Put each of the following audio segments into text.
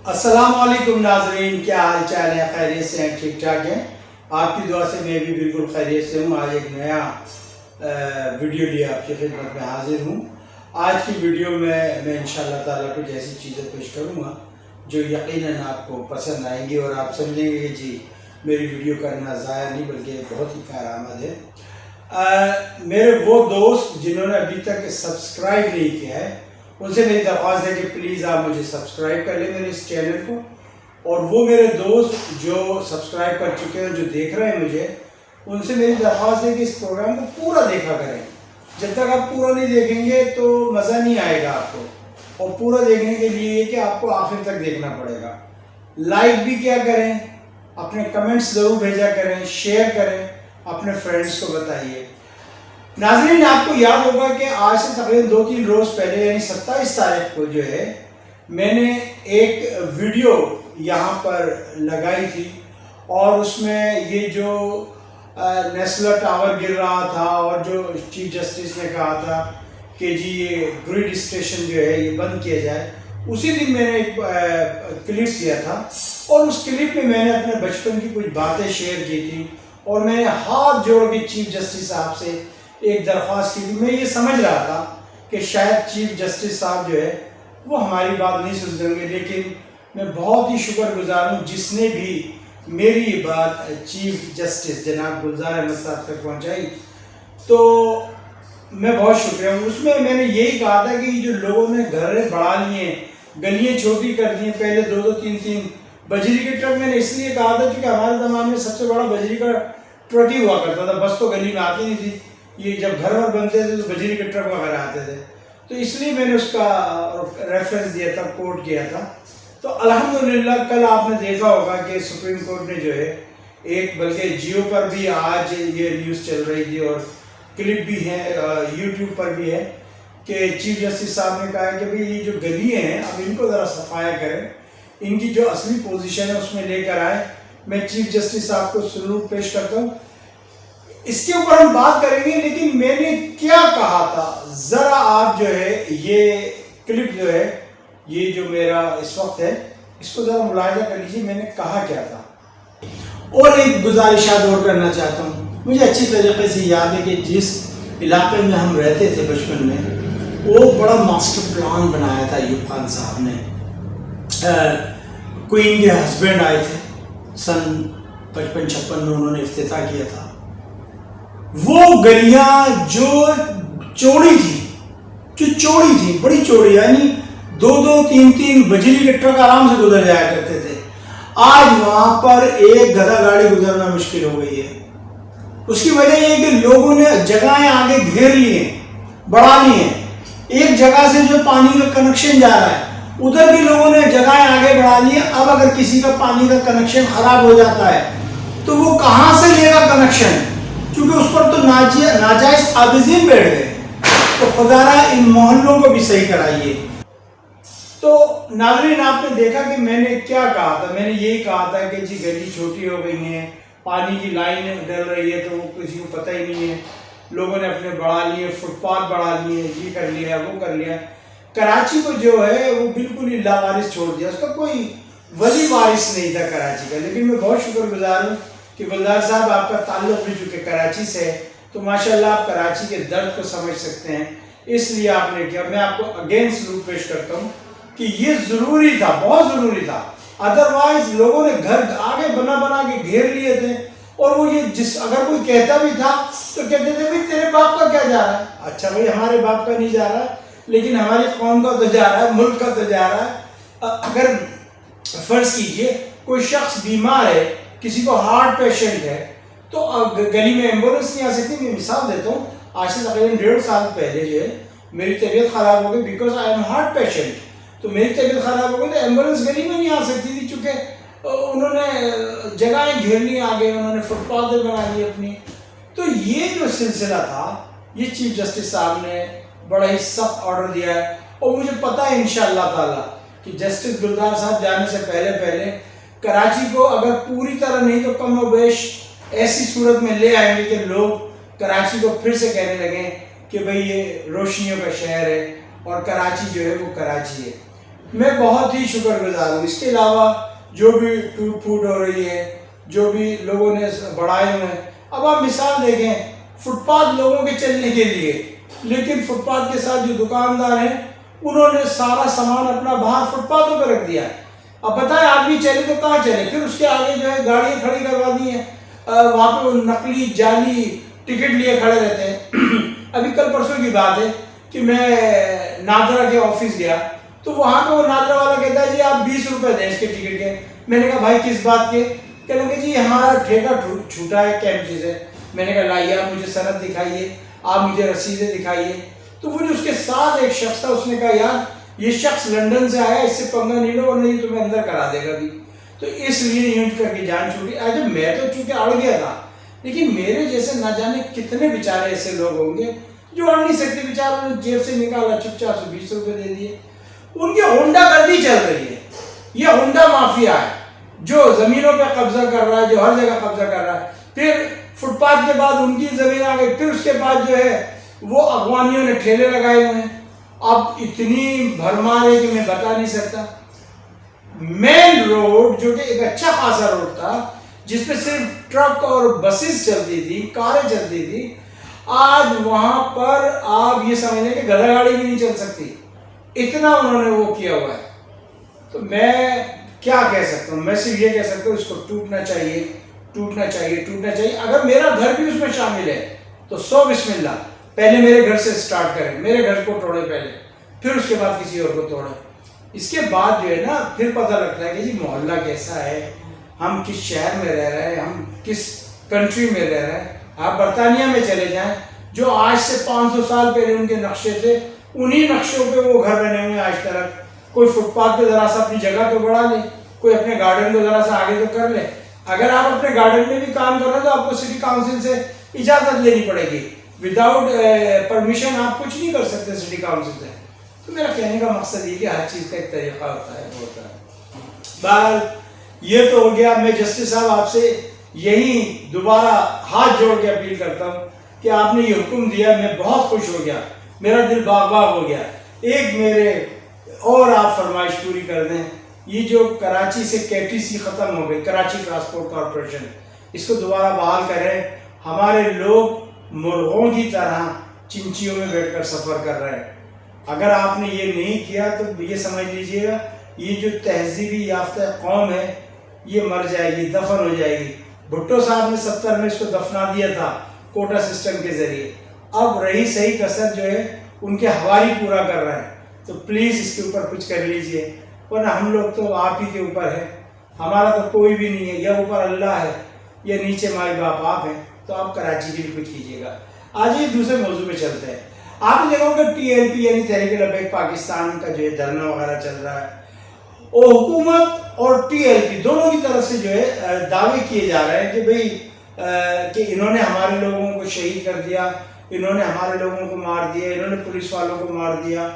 السلام علیکم ناظرین، کیا حال چال ہے؟ خیریت سے ہیں؟ ٹھیک ٹھاک ہیں؟ آپ کی دعا سے میں بھی بالکل خیریت سے ہوں۔ آج ایک نیا ویڈیو لیے آپ کی خدمت میں حاضر ہوں۔ آج کی ویڈیو میں انشاءاللہ تعالیٰ کچھ ایسی چیزیں پیش کروں گا جو یقیناً آپ کو پسند آئیں گی اور آپ سمجھیں گے کہ جی میری ویڈیو کرنا ضائع نہیں بلکہ بہت ہی کارآمد ہے۔ میرے وہ دوست جنہوں نے ابھی تک سبسکرائب نہیں کیا ہے، ان سے میری درخواست ہے کہ پلیز آپ مجھے سبسکرائب کر لیں میرے اس چینل کو، اور وہ میرے دوست جو سبسکرائب کر چکے ہیں جو دیکھ رہے ہیں مجھے، ان سے میری درخواست ہے کہ اس پروگرام کو پورا دیکھا کریں۔ جب تک آپ پورا نہیں دیکھیں گے تو مزہ نہیں آئے گا آپ کو، اور پورا دیکھنے کے لیے یہ کہ آپ کو آخر تک دیکھنا پڑے گا۔ لائک بھی کیا کریں، اپنے کمنٹس ضرور بھیجا کریں، شیئر کریں، اپنے فرینڈس کو بتائیے۔ ناظرین، آپ کو یاد ہوگا کہ آج سے تقریباً 2-3 روز پہلے یعنی 27 تاریخ کو جو ہے میں نے ایک ویڈیو یہاں پر لگائی تھی، اور اس میں یہ جو نیسلر ٹاور گر رہا تھا اور جو چیف جسٹس نے کہا تھا کہ جی یہ گریڈ اسٹیشن جو ہے یہ بند کیا جائے، اسی دن میں نے ایک کلپ کیا تھا، اور اس کلپ میں میں نے اپنے بچپن کی کچھ باتیں شیئر کی تھی، اور میں نے ہاتھ جوڑ کے چیف جسٹس صاحب سے ایک درخواست کی تھی۔ میں یہ سمجھ رہا تھا کہ شاید چیف جسٹس صاحب جو ہے وہ ہماری بات نہیں سن گے، لیکن میں بہت ہی شکر گزار ہوں جس نے بھی میری یہ بات چیف جسٹس جناب گلزار احمد صاحب تک پہنچائی، تو میں بہت شکریہ ہوں۔ اس میں میں نے یہی کہا تھا کہ یہ جو لوگوں نے گھر بڑھا لیے ہیں، گلیاں چھوٹی کر دی ہیں، پہلے 2-3 بجری کے ٹرک، میں نے اس لیے کہا تھا کیونکہ ہمارے زمانے میں سب سے بڑا بجری کا ٹرک ہی ہوا کرتا تھا، بس تو گلی میں آتی نہیں تھی، یہ جب گھر بنتے تھے تو بجری کے ٹرک وغیرہ آتے تھے، تو اس لیے میں نے اس کا ریفرنس دیا تھا، کوٹ کیا تھا۔ تو الحمدللہ کل آپ نے دیکھا ہوگا کہ سپریم کورٹ نے جو ہے ایک، بلکہ جیو پر بھی آج یہ نیوز چل رہی تھی اور کلپ بھی ہے، یوٹیوب پر بھی ہے، کہ چیف جسٹس صاحب نے کہا کہ بھئی یہ جو گلیاں ہیں اب ان کو ذرا صفایا کریں، ان کی جو اصلی پوزیشن ہے اس میں لے کر آئے۔ میں چیف جسٹس صاحب کو سلوٹ پیش کرتا ہوں۔ اس کے اوپر ہم بات کریں گے، لیکن میں نے کیا کہا تھا ذرا آپ جو ہے یہ کلپ جو ہے یہ جو میرا اس وقت ہے اس کو ذرا ملاحظہ کر لیجیے، میں نے کہا کیا تھا۔ اور ایک گزارشات اور کرنا چاہتا ہوں، مجھے اچھی طریقے سے یاد ہے کہ جس علاقے میں ہم رہتے تھے بچپن میں، وہ بڑا ماسٹر پلان بنایا تھا ایوب خان صاحب نے۔ کوئین کے ہسبینڈ آئے تھے سن 55-56 میں، انہوں نے افتتاح کیا تھا۔ وہ گلیاں جو چوڑی تھی بڑی چوڑی، یعنی 2-3 بجری کے ٹرک آرام سے گزر جایا کرتے تھے، آج وہاں پر ایک گدھا گاڑی گزرنا مشکل ہو گئی ہے۔ اس کی وجہ یہ کہ لوگوں نے جگہیں آگے گھیر لی ہیں، بڑھا لی ہیں۔ ایک جگہ سے جو پانی کا کنیکشن جا رہا ہے ادھر بھی لوگوں نے جگہیں آگے بڑھا لی ہیں۔ اب اگر کسی کا پانی کا کنیکشن خراب ہو جاتا ہے تو وہ کہاں سے لے گا کنیکشن، کیونکہ اس پر تو ناجائز قابضین بیٹھ گئے۔ تو خدا را ان محلوں کو بھی صحیح کرائیے۔ تو ناظرین، آپ نے دیکھا کہ میں نے کیا کہا تھا، میں نے یہی کہا تھا کہ جی گلی چھوٹی ہو گئی ہیں، پانی کی لائن ڈل رہی ہے تو وہ کسی کو پتہ ہی نہیں ہے، لوگوں نے اپنے بڑھا لیے، فٹ پاتھ بڑھا لیے، یہ کر لیا وہ کر لیا۔ کراچی کو جو ہے وہ بالکل ہی لاوارث چھوڑ دیا، اس کا کوئی ولی وارث نہیں تھا کراچی کا۔ لیکن میں بہت شکر گزار ہوں کہ گلزار صاحب آپ کا تعلق بھی چونکہ کراچی سے ہے، تو ماشاءاللہ آپ کراچی کے درد کو سمجھ سکتے ہیں، اس لیے آپ نے کیا۔ میں آپ کو اگین سلوٹ پیش کرتا ہوں کہ یہ ضروری تھا، بہت ضروری تھا، ادروائز لوگوں نے گھر آگے بنا کے گھیر لیے تھے، اور وہ یہ اگر کوئی کہتا بھی تھا تو کہتے تھے بھئی تیرے باپ کا کیا جا رہا ہے؟ اچھا بھئی ہمارے باپ کا نہیں جا رہا ہے، لیکن ہماری قوم کا تو جا رہا ہے، ملک کا تو جا رہا ہے۔ اگر فرض کیجئے کوئی شخص بیمار ہے، کسی کو ہارٹ پیشنٹ ہے، تو گلی میں ایمبولینس نہیں آ سکتی۔ میں مثال دیتا ہوں، آج سے تقریباً 1.5 سال پہلے جو ہے میری طبیعت خراب ہو گئی، because I am heart patient, تو میری طبیعت خراب ہو گئی تو ایمبولینس گلی میں نہیں آ سکتی تھی، چونکہ انہوں نے جگہیں گھیر لی آگے، انہوں نے فٹ پاتھ بنا لی اپنی۔ تو یہ جو سلسلہ تھا یہ چیف جسٹس صاحب نے بڑا ہی سخت آرڈر دیا ہے، اور مجھے پتہ ہے انشاءاللہ تعالیٰ کہ جسٹس گلزار صاحب جانے سے پہلے کراچی کو اگر پوری طرح نہیں تو کم و بیش ایسی صورت میں لے آئیں گے کہ لوگ کراچی کو پھر سے کہنے لگیں کہ بھئی یہ روشنیوں کا شہر ہے، اور کراچی جو ہے وہ کراچی ہے۔ میں بہت ہی شکر گزار ہوں. اس کے علاوہ جو بھی ٹوٹ پھوٹ ہو رہی ہے، جو بھی لوگوں نے بڑھائے ہوئے ہیں، اب آپ مثال دیکھیں فٹ پاتھ لوگوں کے چلنے کے لیے، لیکن فٹ پاتھ کے ساتھ جو دکاندار ہیں انہوں نے سارا سامان اپنا باہر فٹ پاتھوں پہ رکھ دیا ہے. اب بتائیں آدمی چلے تو کہاں چلے؟ پھر اس کے آگے جو ہے گاڑیاں کھڑی کروا دی ہیں، وہاں پہ وہ نقلی جعلی ٹکٹ لیے کھڑے رہتے ہیں. ابھی کل پرسوں کی بات ہے کہ میں نادرا کے آفس گیا تو وہاں پہ وہ نادرا والا کہتا ہے جی آپ 20 روپے دیں اس کے ٹکٹ کے. میں نے کہا بھائی کس بات کے؟ کہنے لگے جی ہمارا ٹھیکہ چھوٹا ہے کیمپ سے. میں نے کہا لائیے آپ مجھے سند دکھائیے، آپ مجھے رسیدیں دکھائیے. تو وہ جو اس کے ساتھ ایک شخص تھا اس نے کہا یار یہ شخص لندن سے آیا، اس سے پنگا نہیں لو ورنہ یہ تمہیں اندر کرا دے گا بھی. تو اس لیے یوں کر کے جان چھوٹی. اچھا میں تو چونکہ اڑ گیا تھا، لیکن میرے جیسے نہ جانے کتنے بیچارے ایسے لوگ ہوں گے جو اڑ نہیں سکتے. بیچاروں نے جیب سے نکالا، چپ چاپ سے 20 روپے دے دیے. ان کی ہونڈا گردی چل رہی ہے. یہ ہونڈا مافیا ہے جو زمینوں پہ قبضہ کر رہا ہے، جو ہر جگہ قبضہ کر رہا ہے. پھر فٹ پاتھ کے بعد ان کی زمین آ گئی، پھر اس کے بعد جو ہے وہ افغانیوں نے ٹھیلے لگائے ہوئے ہیں. اب اتنی بھرمار ہے کہ میں بتا نہیں سکتا. مین روڈ جو کہ ایک اچھا خاصا روڈ تھا جس پہ صرف ٹرک اور بسز چلتی تھی، کاریں چلتی تھی، آج وہاں پر آپ یہ سمجھ لیں کہ گدھا گاڑی بھی نہیں چل سکتی. اتنا انہوں نے وہ کیا ہوا ہے. تو میں کیا کہہ سکتا ہوں؟ میں صرف یہ کہہ سکتا ہوں اس کو ٹوٹنا چاہیے، ٹوٹنا چاہیے، ٹوٹنا چاہیے. اگر میرا گھر بھی اس میں شامل ہے تو 100 بسم اللہ، پہلے میرے گھر سے سٹارٹ کریں، میرے گھر کو توڑیں پہلے، پھر اس کے بعد کسی اور کو توڑیں. اس کے بعد جو ہے نا پھر پتہ لگتا ہے کہ جی محلہ کیسا ہے، ہم کس شہر میں رہ رہے ہیں، ہم کس کنٹری میں رہ رہے ہیں. آپ برطانیہ میں چلے جائیں جو آج سے 500 سال پہلے ان کے نقشے تھے، انہی نقشوں پہ وہ گھر بنے ہوئے ہیں آج تک. کوئی فٹ پاتھ پہ ذرا سا اپنی جگہ تو بڑھا لے، کوئی اپنے گارڈن کو ذرا سا آگے تو کر لے. اگر آپ اپنے گارڈن میں بھی کام کر رہے ہیں تو آپ کو سٹی کاؤنسل سے اجازت لینی پڑے گی. وداؤٹ پرمیشن آپ کچھ نہیں کر سکتے سٹی کاؤنسل سے. تو میرا کہنے کا مقصد یہ کہ ہر چیز کا ایک طریقہ ہوتا ہے. بہرحال یہ تو ہو گیا. میں جسٹس صاحب آپ سے یہی دوبارہ ہاتھ جوڑ کے اپیل کرتا ہوں کہ آپ نے یہ حکم دیا، میں بہت خوش ہو گیا، میرا دل باغ باغ ہو گیا. ایک میرے اور آپ فرمائش پوری کر دیں. یہ جو کراچی سے KTC ختم ہو گئی، کراچی ٹرانسپورٹ کارپوریشن، اس کو دوبارہ بحال کریں. ہمارے لوگ مرغوں کی طرح چنچیوں میں بیٹھ کر سفر کر رہے ہیں. اگر آپ نے یہ نہیں کیا تو یہ سمجھ لیجئے گا یہ جو تہذیبی یافتہ قوم ہے یہ مر جائے گی، دفن ہو جائے گی. بھٹو صاحب نے 70 میں اس کو دفنا دیا تھا کوٹا سسٹم کے ذریعے. اب رہی صحیح کسر جو ہے ان کے حوالی پورا کر رہے ہیں. تو پلیز اس کے اوپر کچھ کر لیجئے، ورنہ ہم لوگ تو آپ ہی کے اوپر ہے، ہمارا تو کوئی بھی نہیں ہے. یا اوپر اللہ ہے یا نیچے مائی باپ آپ ہیں. تو آپ کراچی کے لیے کچھ کیجیے گا. آج یہ دوسرے موضوع پہ چلتے ہیں. آپ نے دیکھا ہوگا TLP یعنی تحریک لبیک پاکستان کا جو ہے دھرنا وغیرہ چل رہا ہے، اور حکومت اور TLP دونوں کی طرف سے جو ہے دعوے کیے جا رہے ہیں کہ بھئی کہ انہوں نے ہمارے لوگوں کو شہید کر دیا، انہوں نے ہمارے لوگوں کو مار دیا، انہوں نے پولیس والوں کو مار دیا،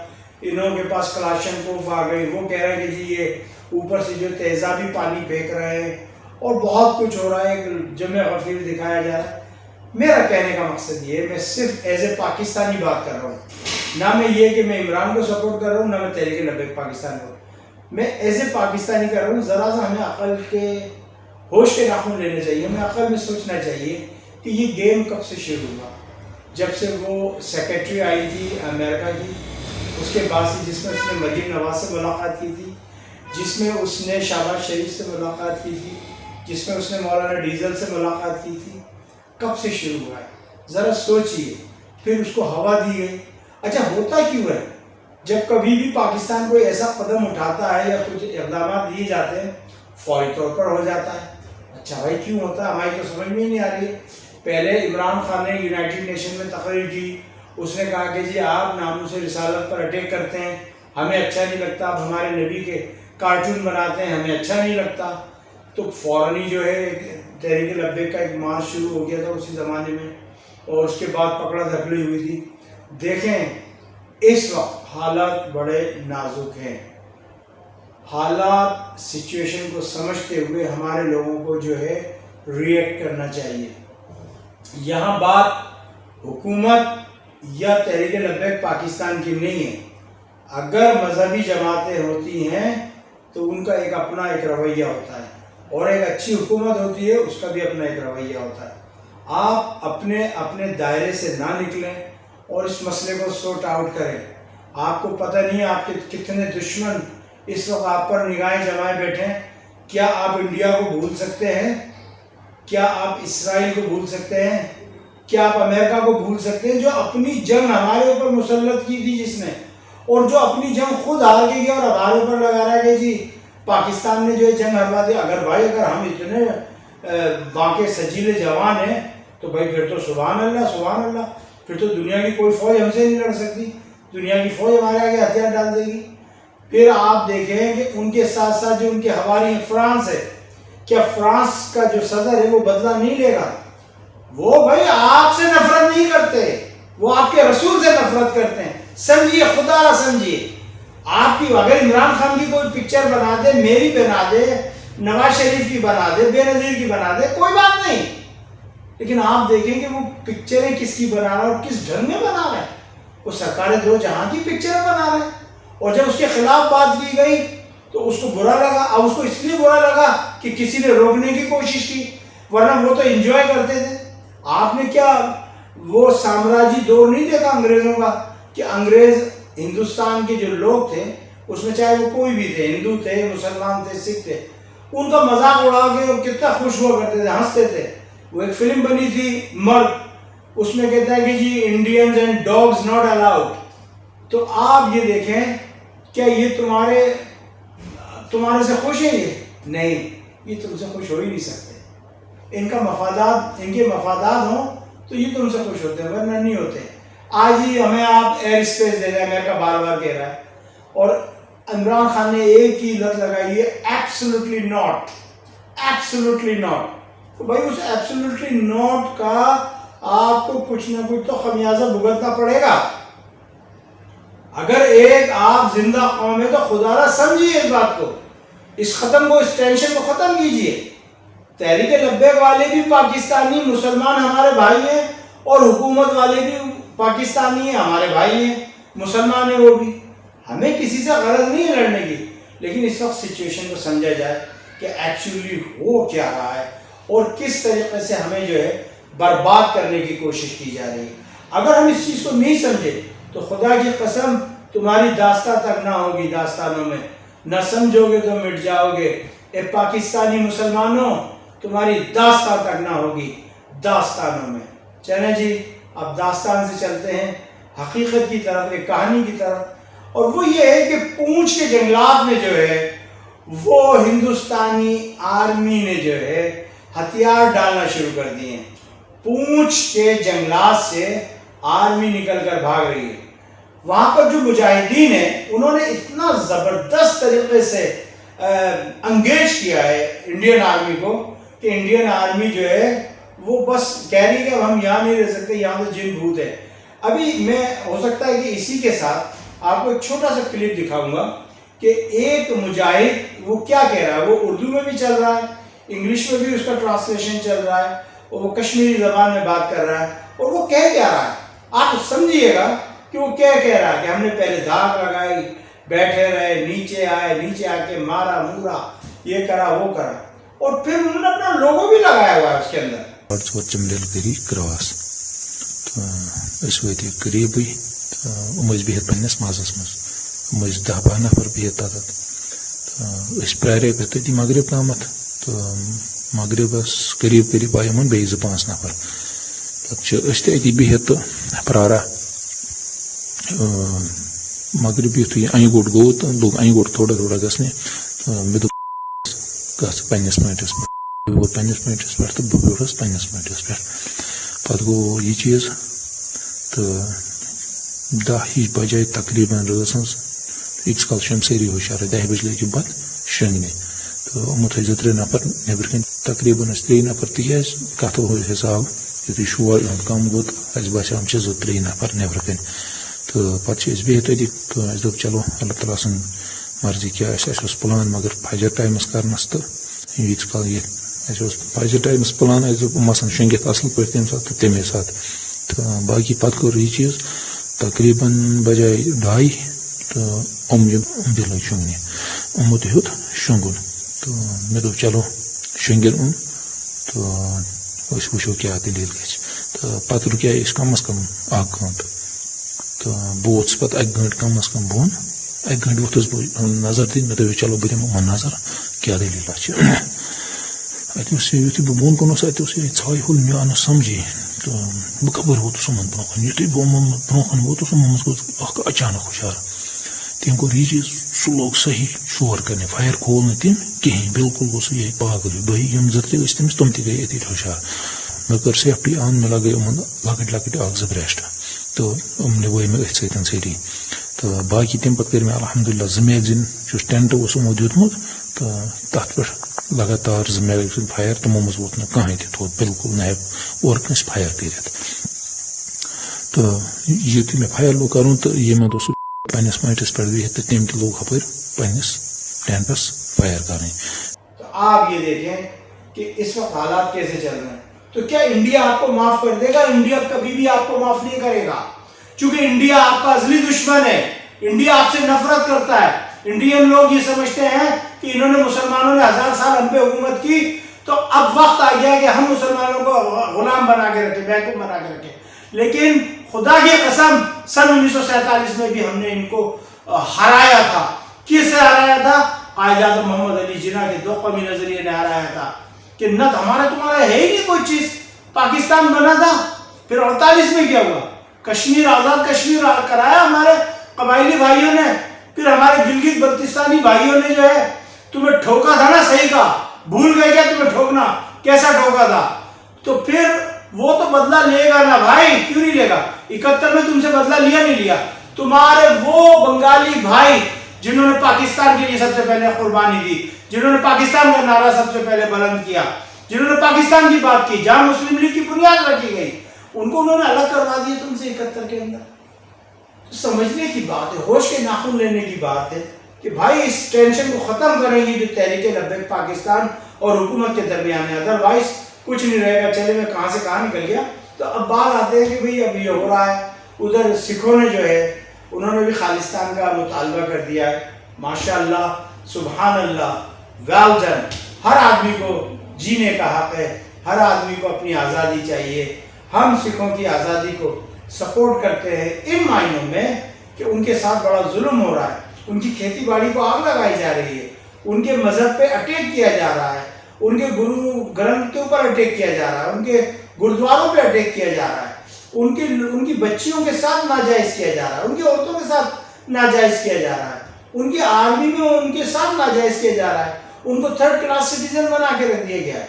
انہوں کے پاس کلاشن کوف آ گئی. وہ کہہ رہے ہیں کہ جی یہ اوپر سے جو تیزابی پانی پھینک رہے ہیں اور بہت کچھ ہو رہا ہے، جمع غفیر دکھایا جا رہا ہے. میرا کہنے کا مقصد یہ ہے، میں صرف ایز اے پاکستانی بات کر رہا ہوں، نہ میں یہ کہ میں عمران کو سپورٹ کر رہا ہوں، نہ میں تحریک لبیک پاکستان کو. میں ایز اے پاکستانی کر رہا ہوں. ذرا سا ہمیں عقل کے ہوش کے ناخن لینے چاہیے. ہمیں عقل میں سوچنا چاہیے کہ یہ گیم کب سے شروع ہوا. جب سے وہ سیکریٹری آئی تھی امریکہ کی، اس کے بعد سے جس میں اس نے مریم نواز سے ملاقات کی تھی، جس میں اس نے شہباز شریف سے ملاقات کی تھی، جس میں اس نے مولانا ڈیزل سے ملاقات کی تھی، کب سے شروع ہوا ہے ذرا سوچئے. پھر اس کو ہوا دی گئی. اچھا ہوتا کیوں ہے جب کبھی بھی پاکستان کوئی ایسا قدم اٹھاتا ہے یا کچھ اقدامات لیے جاتے ہیں فوری طور پر ہو جاتا ہے؟ اچھا بھائی کیوں ہوتا ہے؟ ہماری تو سمجھ میں ہی نہیں آ رہی ہے. پہلے عمران خان نے یونائٹڈ نیشن میں تقریر کی، اس نے کہا کہ جی آپ ناموس رسالت پر اٹیک کرتے ہیں، ہمیں اچھا نہیں لگتا، آپ ہمارے نبی کے کارٹون بناتے ہیں، ہمیں اچھا نہیں لگتا. تو فوراً ہی جو ہے تحریک لبیک کا ایک مارچ شروع ہو گیا تھا اسی زمانے میں، اور اس کے بعد پکڑا دھکڑی ہوئی تھی. دیکھیں اس وقت حالات بڑے نازک ہیں. حالات سچویشن کو سمجھتے ہوئے ہمارے لوگوں کو جو ہے ریئیکٹ کرنا چاہیے. یہاں بات حکومت یا تحریک لبیک پاکستان کی نہیں ہے، اگر مذہبی جماعتیں ہوتی ہیں تو ان کا ایک اپنا ایک رویہ ہوتا ہے، اور ایک اچھی حکومت ہوتی ہے اس کا بھی اپنا ایک رویہ ہوتا ہے. آپ اپنے دائرے سے نہ نکلیں اور اس مسئلے کو سورٹ آؤٹ کریں. آپ کو پتہ نہیں آپ کے کتنے دشمن اس وقت آپ پر نگاہیں جمائے بیٹھے ہیں. کیا آپ انڈیا کو بھول سکتے ہیں؟ کیا آپ اسرائیل کو بھول سکتے ہیں؟ کیا آپ امریکہ کو بھول سکتے ہیں جو اپنی جنگ ہمارے اوپر مسلط کی تھی جس نے، اور جو اپنی جنگ خود ہار کے گیا اور ہمارے اوپر لگا رہا ہے کہ جی پاکستان نے جو ہے جنگ ہروا دی. اگر ہم اتنے باقی سجیلے جوان ہیں تو بھائی پھر تو سبحان اللہ سبحان اللہ، پھر تو دنیا کی کوئی فوج ہم سے نہیں لڑ سکتی. دنیا کی فوج ہمارے آگے ہتھیار ڈال دے گی. پھر آپ دیکھیں کہ ان کے ساتھ ساتھ جو ان کے حوالی فرانس ہے، کیا فرانس کا جو صدر ہے وہ بدلہ نہیں لے گا؟ وہ بھائی آپ سے نفرت نہیں کرتے، وہ آپ کے رسول سے نفرت کرتے ہیں. سمجھیے، خدا را سمجھیے. آپ کی اگر عمران خان کی کوئی پکچر بنا دے، میری بنا دے، نواز شریف کی بنا دے، بے نظیر کی بنا دے، کوئی بات نہیں، لیکن آپ دیکھیں کہ وہ پکچریں کس کی بنا رہا ہے اور کس ڈھنگ میں بنا رہے ہیں. وہ سرکار دو جہاں کی پکچریں بنا رہے ہیں، اور جب اس کے خلاف بات کی گئی تو اس کو برا لگا. اب اس کو اس لیے برا لگا کہ کسی نے روکنے کی کوشش کی، ورنہ وہ تو انجوائے کرتے تھے. آپ نے کیا وہ سامراجی دور نہیں دیکھا انگریزوں کا، کہ انگریز ہندوستان کے جو لوگ تھے اس میں چاہے وہ کوئی بھی تھے، ہندو تھے، مسلمان تھے، سکھ تھے، ان کا مذاق اڑا کے اور کتنا خوش ہوا کرتے تھے، ہنستے تھے. وہ ایک فلم بنی تھی مرد، اس میں کہتا ہے کہ جی Indians and dogs not allowed. تو آپ یہ دیکھیں، کیا یہ تمہارے سے خوش ہے؟ یہ نہیں، یہ تم سے خوش ہو ہی نہیں سکتے. ان کے مفادات ہوں تو یہ تم سے خوش ہوتے ہیں، ورنہ نہیں ہوتے. آج ہی ہمیں آپ ایئر اسپیس دے رہے ہیں، امریکہ بار بار کہہ رہا ہے، اور عمران خان نے ایک ہی لت لگائی ہے، ایبسولوٹلی ناٹ، ایبسولوٹلی ناٹ. تو بھائی اس ایبسولوٹلی ناٹ کا آپ کو کچھ نہ کچھ تو خمیازہ بھگتنا پڑے گا. اگر ایک آپ زندہ قوم ہے تو خدا را سمجھیے اس بات کو، اس ٹینشن کو ختم کیجئے. تحریک لبیک والے بھی پاکستانی مسلمان ہمارے بھائی ہیں، اور حکومت والے بھی پاکستانی ہیں، ہمارے بھائی ہیں، مسلمان ہیں وہ بھی. ہمیں کسی سے غرض نہیں ہے لڑنے کی، لیکن اس وقت سچویشن کو سمجھا جائے کہ ایکچولی ہو کیا رہا ہے اور کس طریقے سے ہمیں جو ہے برباد کرنے کی کوشش کی جا رہی ہے. اگر ہم اس چیز کو نہیں سمجھے تو خدا کی قسم تمہاری داستان تک نہ ہوگی. داستانوں میں نہ سمجھو گے تو مٹ جاؤ گے. اے پاکستانی مسلمانوں، تمہاری داستان تک نہ ہوگی داستانوں میں. چلیں جی، اب داستان سے چلتے ہیں حقیقت کی طرف، ایک کہانی کی طرف. اور وہ یہ ہے کہ پونچھ کے جنگلات میں جو ہے وہ ہندوستانی آرمی نے جو ہے ہتھیار ڈالنا شروع کر دیے ہیں. پونچھ کے جنگلات سے آرمی نکل کر بھاگ رہی ہے. وہاں پر جو مجاہدین ہیں انہوں نے اتنا زبردست طریقے سے انگیج کیا ہے انڈین آرمی کو کہ انڈین آرمی جو ہے وہ بس کہہ رہی ہے کہ ہم یہاں نہیں رہ سکتے، یہاں تو جن بھوت ہے. ابھی میں ہو سکتا ہے کہ اسی کے ساتھ آپ کو ایک چھوٹا سا کلپ دکھاؤں گا کہ ایک مجاہد وہ کیا کہہ رہا ہے. وہ اردو میں بھی چل رہا ہے، انگلش میں بھی اس کا ٹرانسلیشن چل رہا ہے، اور وہ کشمیری زبان میں بات کر رہا ہے. اور وہ کہہ کیا رہا ہے آپ سمجھیے گا کہ وہ کیا کہہ رہا ہے کہ ہم نے پہلے دھاک لگائی، بیٹھے رہے، نیچے آئے، نیچے آ کے مارا مورا، یہ کرا وہ کرا، اور پھر انہوں نے اپنا لوگو بھی لگایا ہوا ہے اس کے اندر. کراس اس وتی قریبی بہت پنس مزس مز 10-12 نفر بہت تتھ پرارے پہ تھی مغرب تامت تو مغربس قریب قریب آئی ہم 2-5 نفر تھی بہت پرارا مغرب یتھ این گوٹ گو تو لوگ این گوٹ تھوڑا تھوڑا گھنے مے گھس پنس پوائنٹس پہ ووت پنس پوائنٹس پہ تو بہ بیوٹھس پنس پوائنٹس پہ پتہ گو یہ چیز تو 10 ہش بجے تقریباً رٲژ ہٕنٛز ییٖتِس کالس چھِ یِم سٲری ہُشار 10 بجے لٔگۍ یِم پتہٕ شۄنٛگنہِ تہٕ یِمو تھٲے 2-3 نفر نیٚبرٕ کَنۍ تقریباً ٲسۍ 3 نفر تِکیٛازِ کتھو حساب یُتھُے شور یِہُنٛد کم گوٚو تہٕ اَسہِ باسیو یِم چھِ 2-3 نفر نیٚبرٕ کَنۍ تہٕ پتہٕ چھِ أسۍ بِہِتھ أتی تہٕ اَسہِ دوٚپ چلو اللہ تعالیٰ سٕنٛز مرضی کیٛاہ آسہِ. اَسہِ اوس پلان مگر فجر ٹایمس کرنس تہٕ ییٖتِس کال یہِ اَسہِ اوس فجر ٹایمس پلان اَسہِ دوٚپ یِم آسن شۄنٛگِتھ اصل پٲٹھۍ تمہِ ساتہٕ تہٕ تمے ساتہٕ تہٕ باقی پتہٕ کوٚر یہِ چیٖز تقریباً بجاے 2:30 تو بیٚیہِ لٲگۍ شۄنٛگنہِ یِمو تہِ ہیوٚت شۄنٛگُن تہٕ مےٚ دوٚپ چلو شۄنٛگِتھ اوٚن تہٕ أسۍ وٕچھو کیٛاہ دٔلیٖل گژھِ تہٕ پَتہٕ رُکیٛاے أسۍ کم از کم 1 گٲنٛٹہٕ تہٕ بہٕ ووتُس پَتہٕ 1 گٲنٛٹہٕ کم از کم بۄن 1 گٲنٛٹہٕ ووٚتھُس بہٕ نظر دِنہِ مےٚ دوٚپ چلو بہٕ دِمہٕ یِمن نظر کیٛاہ دٔلیٖلہ چھِ اَتہِ اوس یُتھُے بہٕ بۄن کُن اوس اَتہِ اوس یہِ ژھاے ہُل مےٚ آو نہٕ سَمجھی تہٕ بہٕ کَپٲرۍ ووتُس یِمن برونٛہہ کَنہِ یُتھُے بہٕ یِمن برونٛہہ کَنہِ ووتُس یِمو منٛز گوٚو اکھ اچانک ہُشار تٔمۍ کوٚر یہِ چیٖز سُہ لوگ صحیح شور کَرنہِ فایر کھول نہٕ تٔمۍ کِہیٖنۍ بِلکُل گوٚو سُہ یِہے پاگل ہیوٗ بٲیی یِم 2 تہِ ٲسۍ تٔمِس تِم تہِ گٔے أتی ہُشار مےٚ کٔر سیفٹی آن مےٚ لگٲے یِمن لۄکٕٹۍ لۄکٕٹۍ 1-2 برٛیشٹ تہٕ یِم نِوٲے مےٚ أتھۍ سۭتۍ سٲری تہٕ باقٕے تَمہِ پَتہٕ کٔرۍ مےٚ الحمدُاللہ 2 میگزیٖن یُس ٹٮ۪نٹ اوس یِمو دیُتمُت تہٕ تَتھ پٮ۪ٹھ لگاتار 2 میگزیٖن فایر تِمو منٛز ووت نہٕ کٕہٕنۍ تہِ تھوٚد بِلکُل نہٕ ہٮ۪کہِ اورٕ کٲنٛسہِ فایر کٔرِتھ تہٕ یُتھُے مےٚ فایر لوگ کَرُن تہٕ ییٚمہِ دۄہ سُہ پنٛنِس مٲٹِس پٮ۪ٹھ بِہِتھ تہٕ تٔمۍ تہِ لوگ ہُپٲرۍ پنٛنِس ٹٮ۪نٹَس فایر کَرٕنۍ. تو آپ یہ دیکھیں کہ اس وقت حالات کیسے چل رہے ہیں تو کیا انڈیا آپ کو معاف کر دے گا؟ انڈیا کبھی بھی آپ کو معاف نہیں کرے گا چونکہ انڈیا آپ کا اصلی دشمن ہے. انڈیا آپ سے نفرت کرتا ہے. انڈین لوگ یہ سمجھتے ہیں کہ انہوں نے مسلمانوں نے 1000 سال ہم پہ حکومت کی تو اب وقت آ گیا کہ ہم مسلمانوں کو غلام بنا کے رکھیں بیوقوف بنا کے رکھیں. لیکن خدا کی قسم سن 1947 میں بھی ہم نے ان کو ہرایا تھا. کس سے ہرایا تھا؟ قائد اعظم محمد علی جناح کے 2 قومی نظریے نے ہرایا تھا کہ نہ ہمارا تمہارا ہے ہی نہیں کوئی چیز. پاکستان بنا تھا پھر 48 میں کیا ہوا؟ کشمیر آزاد کشمیر کرایا ہمارے قبائلی بھائیوں نے. پھر ہمارے گلگت بلتستانی بھائیوں نے جو ہے تمہیں ٹھوکا تھا نا. صحیح کہا. بھول گئے کیا تمہیں ٹھوکنا؟ کیسا ٹھوکا تھا؟ تو پھر وہ تو بدلہ لے گا نا بھائی. کیوں نہیں لے گا؟ 71 میں تم سے بدلہ لیا نہیں لیا؟ تمہارے وہ بنگالی بھائی جنہوں نے پاکستان کے لیے سب سے پہلے قربانی دی, جنہوں نے پاکستان کا نعرہ سب سے پہلے بلند کیا, جنہوں نے پاکستان کی بات کی, جہاں مسلم لیگ کی بنیاد رکھی گئی, ان کو انہوں نے الگ کروا دیا تم سے 71 کے اندر. سمجھنے کی بات ہے, ہوش کے ناخن لینے کی بات ہے کہ بھائی اس ٹینشن کو ختم کریں گی جو تحریک لبیک پاکستان اور حکومت کے درمیان ہے. ادروائز کچھ نہیں رہے گا. چلے میں کہاں سے کہاں نکل گیا. تو اب بات آتے ہیں کہ بھئی اب یہ ہو رہا ہے. ادھر سکھوں نے جو ہے انہوں نے بھی خالصتان کا مطالبہ کر دیا ہے. ماشاءاللہ, سبحان اللہ, ویل ڈن. ہر آدمی کو جینے کا حق ہے, ہر آدمی کو اپنی آزادی چاہیے. ہم سکھوں کی آزادی کو سپورٹ کرتے ہیں ان معنوں میں کہ ان کے ساتھ بڑا ظلم ہو رہا ہے. ان کی کھیتی باڑی کو آگ لگائی جا رہی ہے, ان کے مذہب پہ اٹیک کیا جا رہا ہے, ان کے گرو گرنتھ کے اوپر اٹیک کیا جا رہا ہے, ان کے گرودواروں پہ اٹیک کیا جا رہا ہے, ان کی بچیوں کے ساتھ ناجائز کیا جا رہا ہے, ان کی عورتوں کے ساتھ ناجائز کیا جا رہا ہے, ان کی آرمی میں ان کے ساتھ ناجائز کیا جا رہا ہے, ان کو 3rd کلاس سٹیزن بنا کے رکھ دیا گیا ہے.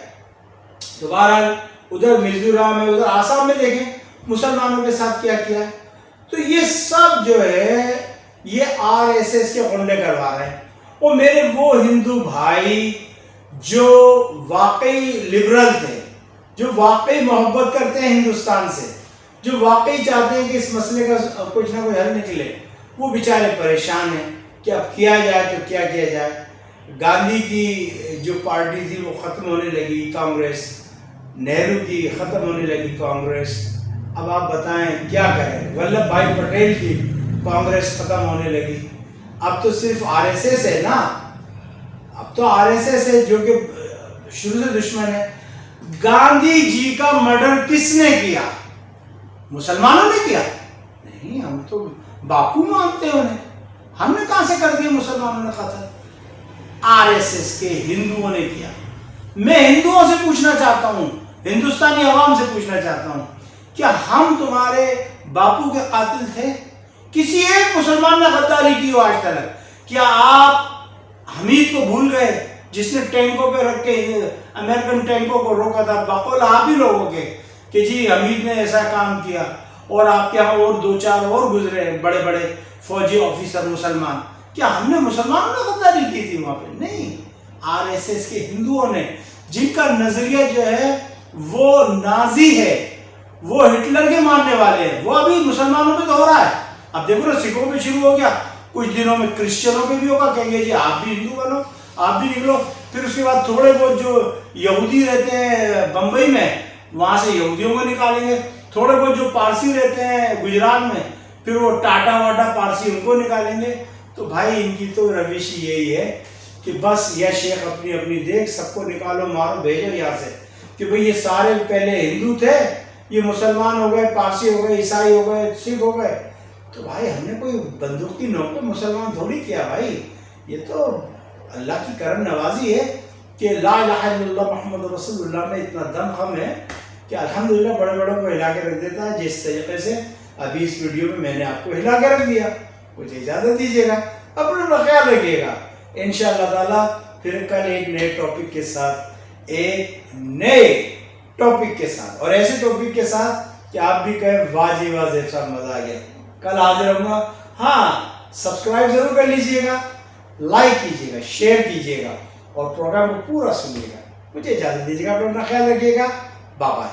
تو بہرحال ادھر میزورام میں, ادھر آسام میں دیکھیں مسلمانوں کے ساتھ کیا کیا ہے. تو یہ سب جو ہے یہ RSS کے غنڈے کروا رہے ہیں. اور میرے وہ ہندو بھائی جو واقعی لبرل تھے, جو واقعی محبت کرتے ہیں ہندوستان سے, جو واقعی چاہتے ہیں کہ اس مسئلے کا کچھ نہ کچھ حل نکلے, وہ بیچارے پریشان ہیں کہ اب کیا جائے تو کیا جائے. گاندھی کی جو پارٹی تھی وہ ختم ہونے لگی, کانگریس. نہرو کی ختم ہونے لگی کانگریس. اب آپ بتائیں کیا کریں. ولبھ بھائی پٹیل کی کانگریس ختم ہونے لگی. اب تو صرف RSS ہے نا. اب تو RSS ہے جو کہ شروع سے دشمن ہے. گاندھی جی کا مرڈر کس نے کیا؟ مسلمانوں نے کیا؟ نہیں, ہم تو باپو مانتے ہیں انہیں. ہم نے کہاں سے کر دیا مسلمانوں نے قتل؟ RSS کے ہندوؤں نے کیا. میں ہندوؤں سے پوچھنا چاہتا ہوں, ہندوستانی عوام سے پوچھنا چاہتا ہوں, کیا ہم تمہارے باپو کے قاتل تھے؟ کسی ایک مسلمان نے غداری کی ہو آج تک؟ کیا آپ حمید کو بھول گئے جس نے ٹینکوں پہ رکھ کے امریکن ٹینکوں کو روکا تھا؟ بقول آپ ہی لوگوں کے کہ جی حمید نے ایسا کام کیا, اور آپ کے یہاں اور 2-4 اور گزرے بڑے بڑے فوجی آفیسر مسلمان. کیا ہم نے مسلمانوں نے غداری کی تھی وہاں پہ؟ نہیں. RSS کے ہندوؤں نے, جن کا نظریہ جو ہے وہ نازی ہے, وہ ہٹلر کے ماننے والے ہیں, وہ ابھی مسلمانوں پہ تو ہو رہا ہے. اب دیکھو نا, سکھوں پہ شروع ہو گیا, کچھ دنوں میں کرسچنوں پہ بھی ہوگا. کہیں گے جی آپ بھی ہندو بنو, آپ بھی نکلو. پھر اس کے بعد تھوڑے بہت جو یہودی رہتے ہیں بمبئی میں, وہاں سے یہودیوں کو نکالیں گے. تھوڑے بہت جو پارسی رہتے ہیں گجرات میں, پھر وہ ٹاٹا واٹا پارسی ان کو نکالیں گے. تو بھائی ان کی تو روش یہی ہے کہ بس یا شیخ اپنی اپنی دیکھ سب کو نکالو مارو بھیجو یہاں سے کہ بھئی یہ سارے پہلے ہندو تھے یہ مسلمان ہو گئے پارسی ہو گئے عیسائی ہو گئے سکھ ہو گئے. تو بھائی ہم نے کوئی بندوق کی نوک پہ مسلمان تھوڑی کیا بھائی. یہ تو اللہ کی کرم نوازی ہے کہ لا الہ الا اللہ محمد رسول اللہ میں اتنا دم خم ہے کہ الحمدللہ بڑے بڑوں کو ہلا کے رکھ دیتا ہے. جس طریقے سے ابھی اس ویڈیو میں نے آپ کو ہلا کے رکھ دیا. مجھے اجازت دیجیے گا, اپنا خیال رکھیے گا. انشاءاللہ تعالیٰ پھر کل ایک نئے ٹاپک کے ساتھ اور ایسے ٹاپک کے ساتھ کہ آپ بھی کہیں واہ جی واہ زیب صاحب مزہ آ گیا. کل حاضر ہوں گا. ہاں سبسکرائب ضرور کر لیجئے گا, لائک کیجئے گا, شیئر کیجئے گا اور پروگرام کو پورا سنیے گا. مجھے اجازت دیجیے گا, اپنا خیال رکھیے گا. Bye bye.